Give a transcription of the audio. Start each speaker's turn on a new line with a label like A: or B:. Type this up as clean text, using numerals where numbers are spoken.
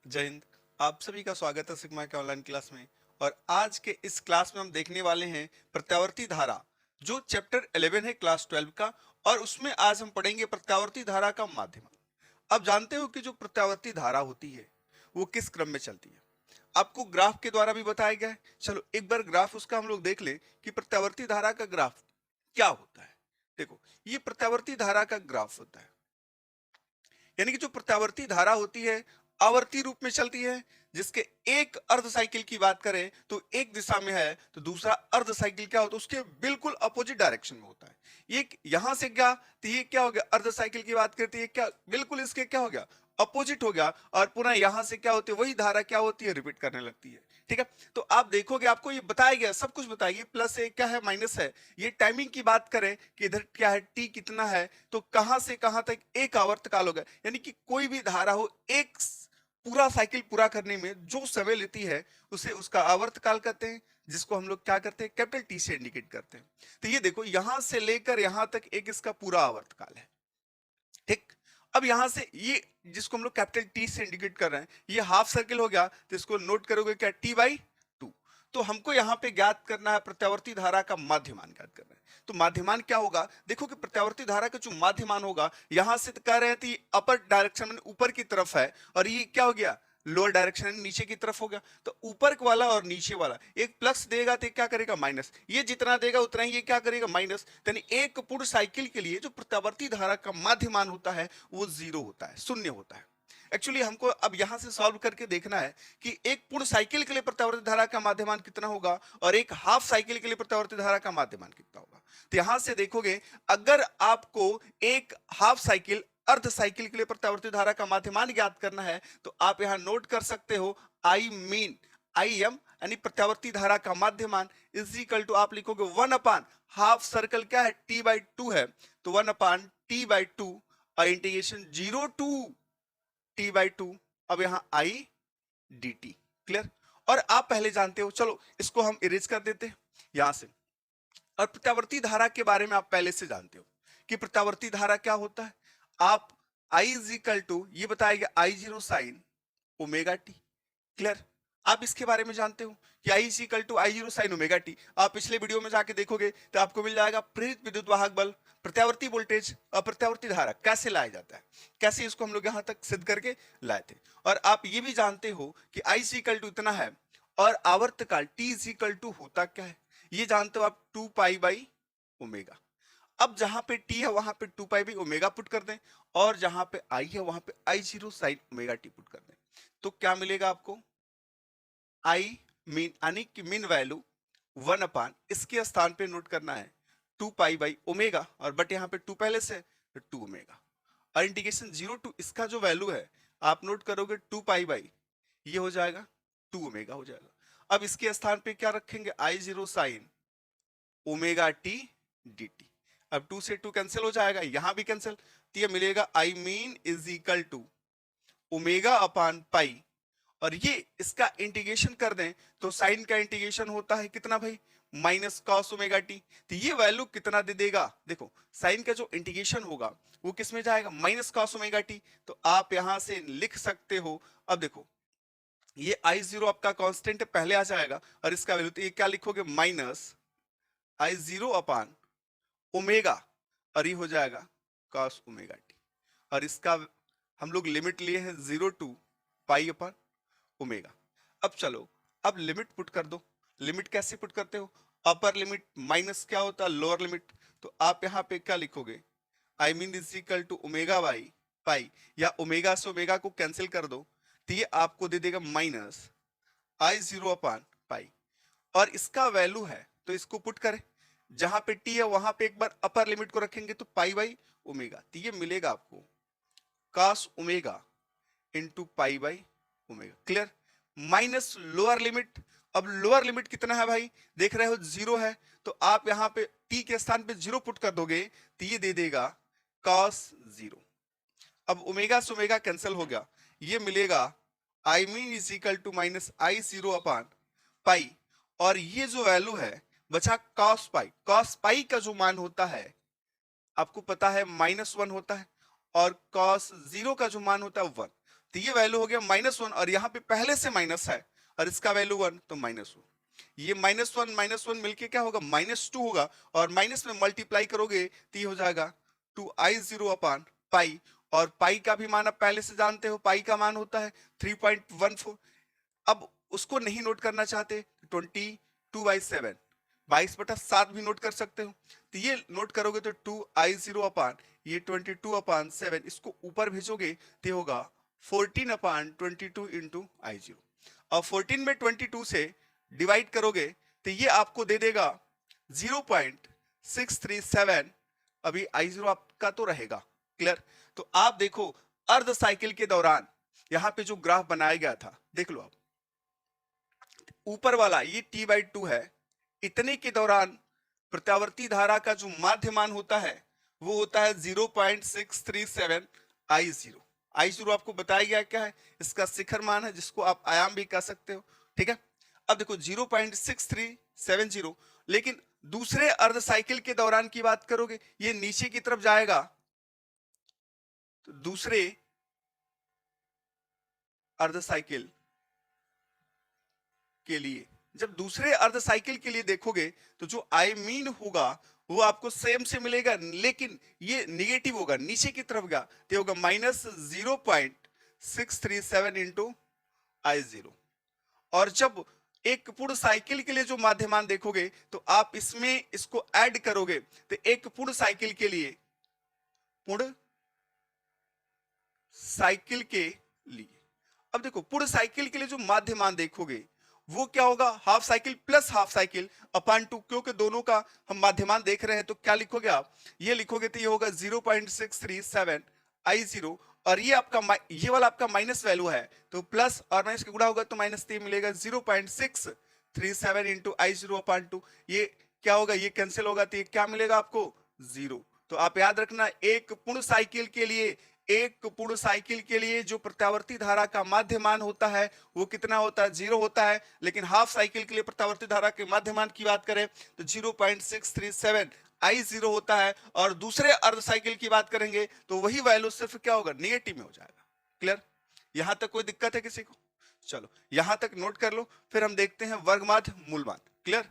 A: जय हिंद। आप सभी का स्वागत है सिग्मा के ऑनलाइन क्लास में। और आज के इस क्लास में हम देखने वाले हैं प्रत्यावर्ती धारा, जो चैप्टर 11 है क्लास 12 का। और उसमें आज हम पढ़ेंगे प्रत्यावर्ती धारा का माध्यमन। अब जानते हो कि जो प्रत्यावर्ती धारा होती है वो किस क्रम में चलती है। आपको ग्राफ के द्वारा भी बताया गया है। चलो एक बार ग्राफ उसका हम लोग देख ले कि प्रत्यावर्ती धारा का ग्राफ क्या होता है। देखो, ये प्रत्यावर्ती धारा का ग्राफ होता है। यानी कि जो प्रत्यावर्ती धारा होती है आवर्ती रूप में चलती है, जिसके एक अर्ध साइकिल की बात करें तो एक दिशा में है तो दूसरा अर्ध साइकिल क्या होता है उसके बिल्कुल अपोजिट डायरेक्शन में होता है। ये यहां से क्या, तो ये क्या हो गया, अर्ध साइकिल की बात करते हैं क्या, बिल्कुल इसके क्या हो गया, अपोजिट हो गया। और पुनः यहां से क्या होती है, वही धारा क्या होती है, रिपीट करने लगती है। ठीक है, तो आप देखोगे आपको ये बताया गया, सब कुछ बताया गया, प्लस है क्या है, माइनस है। ये टाइमिंग की बात करें कि इधर क्या है, टी कितना है, तो कहां से कहां तक एक आवर्तकाल होगा। यानी कि कोई भी धारा हो, एक पूरा साइकिल पूरा करने में जो समय लेती है उसे उसका आवर्तकाल कहते हैं, जिसको हम लोग क्या करते हैं, कैपिटल टी से इंडिकेट करते हैं। तो ये देखो, यहां से लेकर यहां तक एक इसका पूरा आवर्तकाल है। ठीक, अब यहां से ये जिसको हम लोग कैपिटल टी से इंडिकेट कर रहे हैं, ये हाफ सर्किल हो गया, तो इसको नोट करोगे क्या, टी बाई टू। तो हमको यहाँ पे ज्ञात करना है प्रत्यावर्ती धारा का माध्यमान ज्ञात करना है। तो माध्यमान क्या होगा, देखो कि प्रत्यावर्ती धारा का जो माध्यमान होगा, यहां से कह रहे हैं कि अपर डायरेक्शन में ऊपर की तरफ है, और ये क्या हो गया, लोअर डायरेक्शन नीचे की तरफ हो गया। तो ऊपर वाला और नीचे वाला एक प्लस देगा तो क्या करेगा, माइनस। ये जितना देगा उतना ही ये क्या करेगा, माइनस। यानी एक पूर्ण साइकिल के लिए जो प्रत्यावर्ती धारा का माध्यमान होता है वो जीरो होता है, शून्य होता है। एक्चुअली हमको अब यहां से सॉल्व करके देखना है कि एक पूर्ण साइकिल के लिए प्रत्यावर्ती धारा का माध्यमान कितना होगा और एक हाफ साइकिल के लिए प्रत्यावर्ती धारा का माध्यमान कितना होगा। तो यहां से देखोगे, अगर आपको एक हाफ साइकिल अर्ध साइकिल के लिए प्रत्यावर्ती धारा का माध्यमान ज्ञात करना है तो आप यहां नोट कर सकते हो, आई मीन, आई एम यानी प्रत्यावर्ती धारा का माध्यमान इज इक्वल टू, आप लिखोगे 1 अपान हाफ सर्कल क्या है, टी बाई टू है, तो 1 अपान टी बाई टू और integration 0 to T by two, अब यहां आई डी टी। क्लियर। और आप पहले जानते हो, चलो इसको हम इरेज कर देते हैं यहां से। और प्रत्यावर्ती धारा के बारे में आप पहले से जानते हो कि प्रत्यावर्ती धारा क्या होता है। आप आई इज इक्वल टू, ये बताया गया, I zero sine omega t. Clear. आप इसके बारे में जानते हो कि I is equal to I zero sine omega t. आप पिछले वीडियो में जाके देखोगे तो आपको मिल जाएगा प्रेरित विद्युत वाहक बल, प्रत्यावर्ती वोल्टेज और प्रत्यावर्ती धारा कैसे लाया जाता है, कैसे इसको हम लोग यहां तक सिद्ध करके लाए थे। और आप ये भी जानते हो कि आई इज इक्वल टू इतना है और आवर्तकाल टी इज इक्वल टू होता क्या है, ये जानते हो आप, 2 पाई बाई ओमेगा। अब जहां पे टी है वहां पे 2 पाई बाई ओमेगा पुट कर दें, और जहां पे आई है वहां पे I zero sine omega t put कर दें, तो क्या मिलेगा आपको, आई मीन यानी कि मीन वैल्यू 1 अपान, इसके स्थान पे नोट करना है 2 पाई बाई ओमेगा, और बट यहाँ पे 2 पहले से, तो 2 ओमेगा। और इंटीग्रेशन 0 टू इसका जो वैल्यू है आप नोट करोगे 2 पाई बाई, ये हो जाएगा 2 ओमेगा हो जाएगा। अब इसके स्थान पे क्या रखेंगे, I zero sine omega t d t. अब 2 से 2 कैंसिल हो जाएगा, यहां भी कैंसिल, तो ये मिलेगा I mean is equal to omega upon pi, और ये इसका इंटीग्रेशन कर दें तो साइन का इंटीग्रेशन होता है कितना भाई, माइनस कॉस ओमेगा टी। तो ये वैल्यू कितना दे देगा, देखो साइन का जो इंटीग्रेशन होगा वो किस में जाएगा, माइनस कॉस ओमेगा टी। तो आप यहां से लिख सकते हो, अब देखो ये आई जीरो आपका कांस्टेंट पहले आ जाएगा, और इसका वैल्यू, तो ये क्या लिखोगे, minus I zero upon omega, और ये हो जाएगा कॉस ओमेगा टी। और इसका हम लोग लिमिट लिए हैं 0 टू पाई अपान ओमेगा। अब चलो, अब लिमिट पुट कर दो। लिमिट कैसे पुट करते हो, अपर लिमिट माइनस क्या होता है, लोअर लिमिट। तो आप यहाँ पे क्या लिखोगे, I mean is equal to omega by pi, या ओमेगा से ओमेगा को कैंसिल कर दो, तो ये आपको दे देगा minus I zero upon pi. और इसका वैल्यू है तो इसको पुट करें, जहां पे टी है वहां पे एक बार अपर लिमिट को रखेंगे तो पाई बाई ओमेगा, तो ये मिलेगा आपको cos omega into pi by omega. Clear. Minus lower limit, अब लोअर लिमिट कितना है भाई, देख रहे हो 0 है, तो आप यहां पे टी के स्थान पे 0 पुट कर दोगे तो ये दे देगा कॉस 0। अब ओमेगा से ओमेगा कैंसिल हो गया, ये मिलेगा I mean is equal to minus I zero upon pi, और ये जो वैल्यू है बचा कॉस पाई। कॉस पाई का जो मान होता है आपको पता है -1 होता है, और कॉस 0 का जो मान होता है 1। तो ये वैल्यू हो गया -1 और यहाँ पे पहले से माइनस है और इसका वैल्यू 1 तो -1। ये -1 मिलके क्या होगा -2 होगा और माइनस में मल्टीप्लाई करोगे तो ये हो जाएगा 2i0 अपान पाई। और पाई का भी मान आप पहले से जानते हो, पाई का मान होता है 3.14। अब उसको नहीं नोट करना चाहते 22/7 22/7 भी नोट कर सकते हो। तो ये नोट करोगे तो 2i0 अपान ये 22/7 इसको ऊपर भेजोगे तो होगा 14/22 इंटू i0। और 14 में 22 से डिवाइड करोगे तो ये आपको दे देगा 0.637। अभी i0 आपका तो रहेगा। क्लियर? तो आप देखो अर्ध साइकिल के दौरान यहां पे जो ग्राफ बनाया गया था देख लो आप, ऊपर वाला ये t/2 है, इतने के दौरान प्रत्यावर्ती धारा का जो माध्य मान होता है वो होता है 0.637 i0। i0 आपको बताया गया क्या है, इसका शिखर मान है जिसको आप आयाम भी कह सकते हो। ठीक है, अब देखो 0.6370, लेकिन दूसरे अर्ध साइकिल के दौरान की बात करोगे ये नीचे की तरफ जाएगा। तो दूसरे अर्ध साइकिल के लिए, जब दूसरे अर्ध साइकिल के लिए देखोगे तो जो आई मीन होगा वो आपको सेम से मिलेगा, लेकिन ये निगेटिव होगा, नीचे की तरफ गया तो होगा -0.637 इंटू i0। और जब एक पूर्ण साइकिल के लिए जो माध्यमान देखोगे तो आप इसमें इसको ऐड करोगे तो एक पूर्ण साइकिल के लिए, पूर्ण साइकिल के लिए, अब देखो पूर्ण साइकिल के लिए जो माध्यमान देखोगे वो क्या होगा, half cycle plus half cycle upon 2, क्योंकि दोनों का हम माध्यमान देख रहे हैं तो क्या लिखोगे आप, ये लिखोगे तो ये होगा 0.637 i0। और ये आपका ये वाला आपका माइनस वैल्यू है तो प्लस और माइनस का गुणा होगा तो -3 मिलेगा 0.637 इंटू i0 अपान 2। ये क्या होगा, ये कैंसिल होगा तो ये क्या मिलेगा आपको 0। तो आप याद रखना एक पूर्ण साइकिल के लिए, एक पूर्ण साइकिल के लिए जो प्रत्यावर्ती धारा का माध्यमान होता है वो कितना होता है, 0 होता है। लेकिन हाफ साइकिल के लिए प्रत्यावर्ती धारा के माध्यमान की बात करें तो 0.637 i0 होता है। और दूसरे अर्ध साइकिल की बात करेंगे तो वही वैल्यू सिर्फ क्या होगा, नेगेटिव में हो जाएगा। क्लियर? यहां तक कोई दिक्कत है किसी को? चलो यहां तक नोट कर लो, फिर हम देखते हैं वर्गमाध्य मूलमान। क्लियर?